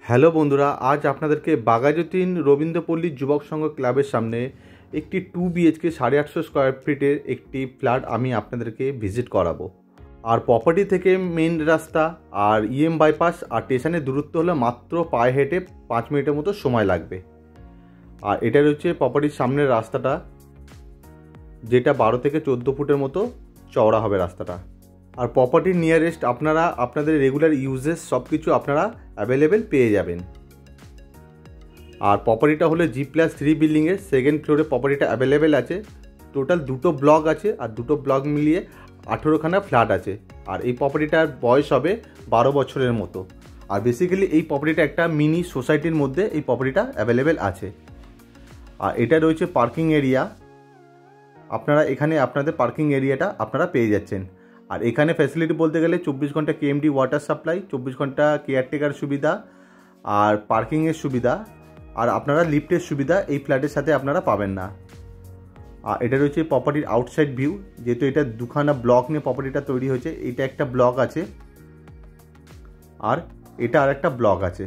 Hello বন্ধুরা, আজ আপনাদেরকে বাঘাযতীন রবীন্দ্রপল্লী যুবক সংঘ ক্লাবের সামনে একটি 2 BHK 850 স্কোয়ার ফিটের একটি ফ্ল্যাট আমি আপনাদেরকে ভিজিট করাবো। আর প্রপার্টি থেকে মেন রাস্তা আর বাইপাস আর স্টেশনের দূরত্ব হলো মাত্র পায়ে হেঁটে 5 মিনিটের মতো সময় লাগবে। আর এটা রয়েছে প্রপার্টির সামনের রাস্তাটা, যেটা 12 থেকে 14 ফুটের মতো চওড়া হবে রাস্তাটা। আর প্রপার্টির নিয়ারেস্ট আপনারা আপনাদের রেগুলার ইউজেস সব কিছু আপনারা অ্যাভেলেবেল পেয়ে যাবেন। আর প্রপার্টিটা হলো G+3 বিল্ডিংয়ের সেকেন্ড ফ্লোরে প্রপার্টিটা অ্যাভেলেবেল আছে। টোটাল 2টো ব্লক আছে আর 2টো ব্লক মিলিয়ে 18খানা ফ্ল্যাট আছে। আর এই প্রপার্টিটার বয়স হবে 12 বছরের মতো। আর বেসিক্যালি এই প্রপার্টিটা একটা মিনি সোসাইটির মধ্যে এই প্রপার্টিটা অ্যাভেলেবেল আছে। আর এটা রয়েছে পার্কিং এরিয়া, আপনারা এখানে আপনাদের পার্কিং এরিয়াটা আপনারা পেয়ে যাচ্ছেন। আর এখানে ফ্যাসিলিটি বলতে গেলে 24 ঘন্টা KMD ওয়াটার সাপ্লাই, 24 ঘন্টা কেয়ারটেকার সুবিধা আর পার্কিংয়ের সুবিধা, আর আপনারা লিফটের সুবিধা এই ফ্ল্যাটের সাথে আপনারা পাবেন না। আর এটা রয়েছে প্রপার্টির আউটসাইড ভিউ, যেহেতু এটা দুখানা ব্লক নিয়ে প্রপার্টিটা তৈরি হয়েছে। এটা একটা ব্লক আছে আর এটা আর একটা ব্লক আছে।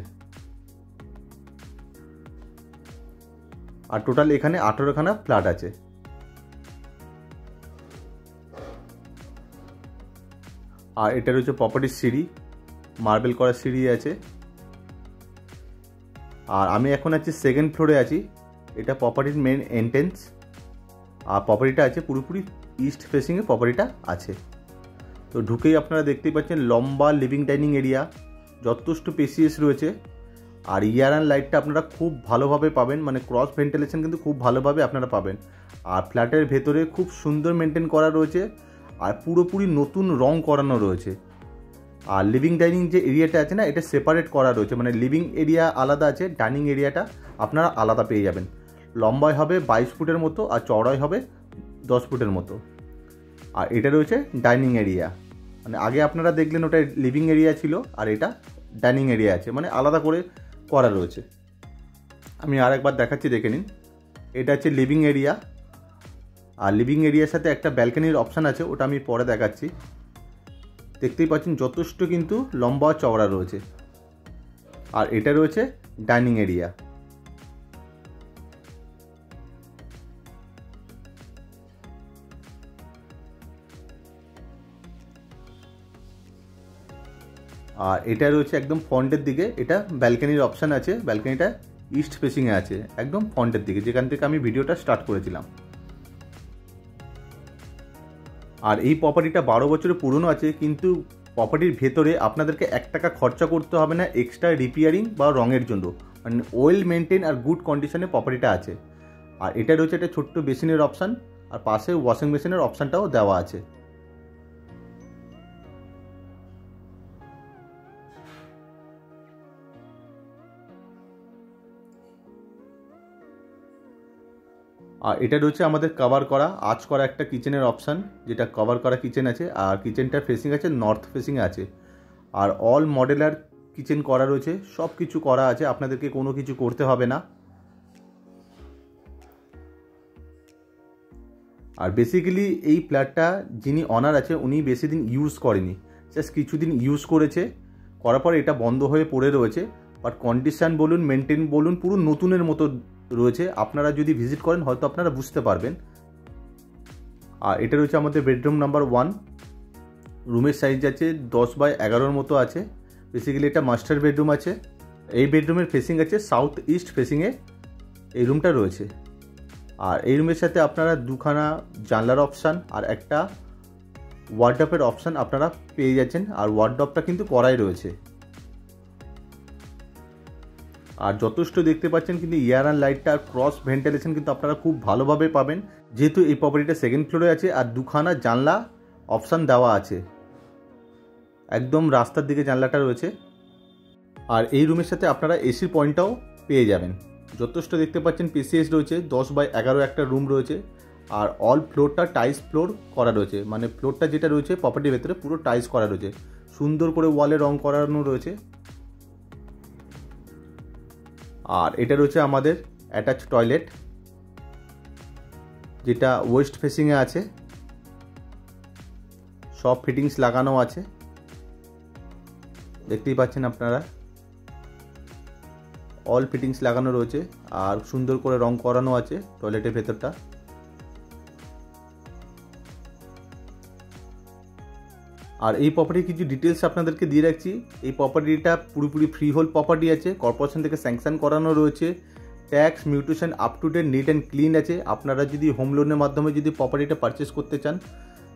আর টোটাল এখানে 18খানা ফ্ল্যাট আছে। আর এটা রয়েছে প্রপার্টির সিঁড়ি, মার্বেল করা সিঁড়ি আছে। আর আমি এখন আছি সেকেন্ড ফ্লোরে আছি। এটা প্রপার্টির মেন এন্ট্রেন্স। আর প্রপার্টিটা আছে পুরোপুরি ইস্ট ফেসিংয়ে প্রপার্টিটা আছে। তো ঢুকেই আপনারা দেখতেই পাচ্ছেন লম্বা লিভিং ডাইনিং এরিয়া, যথেষ্ট স্পেসিয়াস রয়েছে। আর ইয়ার অ্যান্ড লাইটটা আপনারা খুব ভালোভাবে পাবেন, মানে ক্রস ভেন্টিলেশন কিন্তু খুব ভালোভাবে আপনারা পাবেন। আর ফ্ল্যাটের ভেতরে খুব সুন্দর মেনটেন করা রয়েছে আর পুরোপুরি নতুন রং করানো রয়েছে। আর লিভিং ডাইনিং যে এরিয়াটা আছে না, এটা সেপারেট করা রয়েছে, মানে লিভিং এরিয়া আলাদা আছে, ডাইনিং এরিয়াটা আপনারা আলাদা পেয়ে যাবেন। লম্বায় হবে 22 ফুটের মতো আর চওড়ায় হবে 10 ফুটের মতো। আর এটা রয়েছে ডাইনিং এরিয়া, মানে আগে আপনারা দেখলেন ওটা লিভিং এরিয়া ছিল আর এটা ডাইনিং এরিয়া আছে, মানে আলাদা করে করা রয়েছে। আমি আর একবার দেখাচ্ছি, দেখে নিন। এটা হচ্ছে লিভিং এরিয়া। আর লিভিং এরিয়ার সাথে একটা ব্যালকনির অপশান আছে, ওটা আমি পরে দেখাচ্ছি। দেখতেই পাচ্ছেন যথেষ্ট কিন্তু লম্বা চওড়া রয়েছে। আর এটা রয়েছে ডাইনিং এরিয়া। আর এটা রয়েছে একদম ফ্রন্টের দিকে, এটা ব্যালকনির অপশান আছে। ব্যালকনিটা ইস্ট ফেসিংয়ে আছে, একদম ফ্রন্টের দিকে, যেখান থেকে আমি ভিডিওটা স্টার্ট করেছিলাম। আর এই প্রপার্টিটা 12 বছরের পুরনো আছে, কিন্তু প্রপার্টির ভেতরে আপনাদেরকে 1 টাকা খরচা করতে হবে না এক্সট্রা রিপেয়ারিং বা রঙের জন্য, মানে ওয়েল মেনটেন আর গুড কন্ডিশনে প্রপার্টিটা আছে। আর এটা রয়েছে একটা ছোট্ট বেসিনের অপশান, আর পাশে ওয়াশিং মেশিনের অপশানটাও দেওয়া আছে। আর এটা রয়েছে আমাদের কভার করা আঁচ করা একটা কিচেনের অপশান, যেটা কভার করা কিচেন আছে। আর কিচেনটার ফেসিং আছে নর্থ ফেসিংয়ে আছে। আর অল মডেলার কিচেন করা রয়েছে, সব কিছু করা আছে, আপনাদেরকে কোনো কিছু করতে হবে না। আর বেসিক্যালি এই ফ্ল্যাটটা যিনি অনার আছে উনি বেশি দিন ইউজ করেনি, জাস্ট কিছুদিন ইউজ করেছে, করার পর এটা বন্ধ হয়ে পড়ে রয়েছে। বাট কন্ডিশন বলুন, মেনটেন বলুন, পুরো নতুনের মতো রয়েছে। আপনারা যদি ভিজিট করেন হয়তো আপনারা বুঝতে পারবেন। আর এটা রয়েছে আমাদের বেডরুম নাম্বার 1। রুমের সাইজ আছে 10x11 মতো আছে। বেসিক্যালি এটা মাস্টার বেডরুম আছে। এই বেডরুমের ফেসিং আছে সাউথ ইস্ট ফেসিংয়ে এই রুমটা রয়েছে। আর এই রুমের সাথে আপনারা 2খানা জানলার অপশান আর একটা ওয়ার্ডরোবের অপশান আপনারা পেয়ে যাচ্ছেন। আর ওয়ার্ডরোবটা কিন্তু করাই রয়েছে। আর যথেষ্ট দেখতে পাচ্ছেন কিন্তু ইয়ার অ্যান্ড লাইটটা আর ক্রস ভেন্টিলেশন কিন্তু আপনারা খুব ভালোভাবে পাবেন, যেহেতু এই প্রপার্টিটা সেকেন্ড ফ্লোরে আছে। আর 2খানা জানলা অপশান দেওয়া আছে, একদম রাস্তার দিকে জানলাটা রয়েছে। আর এই রুমের সাথে আপনারা এসির পয়েন্টটাও পেয়ে যাবেন। যথেষ্ট দেখতে পাচ্ছেন PCS রয়েছে, 10x11 একটা রুম রয়েছে। আর অল ফ্লোরটা টাইলস ফ্লোর করা রয়েছে, মানে ফ্লোরটা যেটা রয়েছে প্রপার্টির ভেতরে পুরো টাইলস করা রয়েছে, সুন্দর করে ওয়ালে রং করানো রয়েছে। আর এটা রয়েছে আমাদের অ্যাটাচ টয়লেট, যেটা ওয়েস্ট ফেসিংয়ে আছে, সব ফিটিংস লাগানো আছে, দেখতেই পাচ্ছেন আপনারা। অল ফিটিংস লাগানো রয়েছে আর সুন্দর করে রং করানো আছে টয়লেটের ভেতরটা। আর এই প্রপার্টির কিছু ডিটেলস আপনাদেরকে দিয়ে রাখছি। এই প্রপার্টিটা পুরোপুরি ফ্রি হোল্ড প্রপার্টি আছে, কর্পোরেশন থেকে স্যাংশন করানো রয়েছে, tax mutation up to date neat and clean আছে। আপনারা যদি হোম লোনের মাধ্যমে যদি প্রপার্টিটা পারচেস করতে চান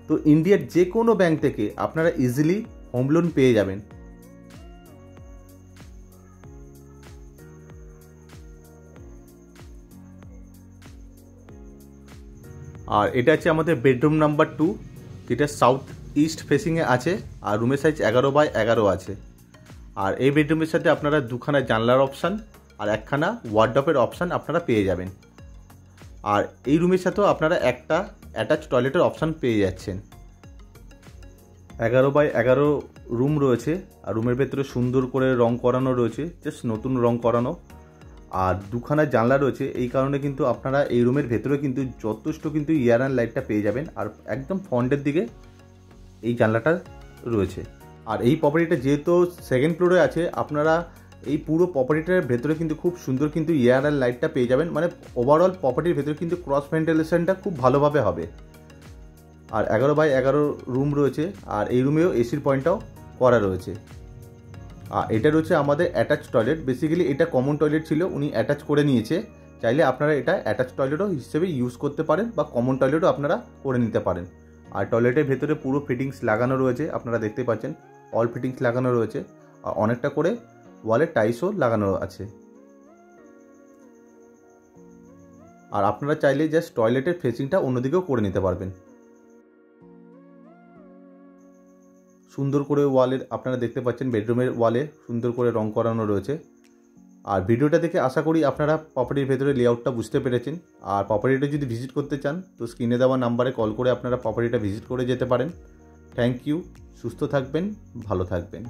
তো ইন্ডিয়ার যে কোনো ব্যাংক থেকে আপনারা ইজিলি হোম লোন পেয়ে যাবেন। আর এটা হচ্ছে আমাদের বেডরুম নাম্বার 2, যেটা সাউথ ইস্ট ফেসিংয়ে আছে আর রুমের সাইজ 11x11 আছে। আর এই বেডরুমের সাথে আপনারা দুখানা জানলার অপশান আর একখানা ওয়ার্ডরোবের অপশান আপনারা পেয়ে যাবেন। আর এই রুমের সাথেও আপনারা একটা অ্যাটাচ টয়লেটের অপশান পেয়ে যাচ্ছেন। 11x11 রুম রয়েছে আর রুমের ভেতরে সুন্দর করে রং করানো রয়েছে, জাস্ট নতুন রং করানো। আর দুখানা জানলা রয়েছে, এই কারণে কিন্তু আপনারা এই রুমের ভেতরে কিন্তু যথেষ্ট কিন্তু এয়ার অ্যান্ড লাইটটা পেয়ে যাবেন। আর একদম ফ্রন্টের দিকে এই জানলাটা রয়েছে। আর এই প্রপার্টিটা যেহেতু সেকেন্ড ফ্লোরে আছে, আপনারা এই পুরো প্রপার্টিটার ভেতরে কিন্তু খুব সুন্দর কিন্তু এয়ার অ্যান্ড লাইটটা পেয়ে যাবেন। মানে ওভারঅল প্রপার্টির ভেতরে কিন্তু ক্রস ভেন্টিলেশনটা খুব ভালোভাবে হবে। আর 11x11 রুম রয়েছে আর এই রুমেও এসির পয়েন্টটাও করা রয়েছে। আর এটা রয়েছে আমাদের অ্যাটাচ টয়লেট। বেসিক্যালি এটা কমন টয়লেট ছিল, উনি অ্যাটাচ করে নিয়েছে। চাইলে আপনারা এটা অ্যাটাচ টয়লেটও হিসেবে ইউজ করতে পারেন বা কমন টয়লেটও আপনারা করে নিতে পারেন। আর টয়লেটের ভেতরে পুরো ফিটিংস লাগানো রয়েছে, আপনারা দেখতে পাচ্ছেন অল ফিটিংস লাগানো রয়েছে। আর অনেকটা করে ওয়ালে টাইলসও লাগানো আছে। আর আপনারা চাইলে জাস্ট টয়লেটের ফেসিংটা অন্যদিকেও করে নিতে পারবেন। সুন্দর করে ওয়ালের আপনারা দেখতে পাচ্ছেন বেডরুমের ওয়ালে সুন্দর করে রং করানো রয়েছে। আর ভিডিওটা দেখে আশা করি আপনারা প্রপার্টির ভেতরে লেআউটটা বুঝতে পেরেছেন। আর প্রপার্টিটা যদি ভিজিট করতে চান তো স্ক্রিনে দেওয়া নাম্বারে কল করে আপনারা প্রপার্টিটা ভিজিট করে যেতে পারেন। থ্যাংক ইউ, সুস্থ থাকবেন, ভালো থাকবেন।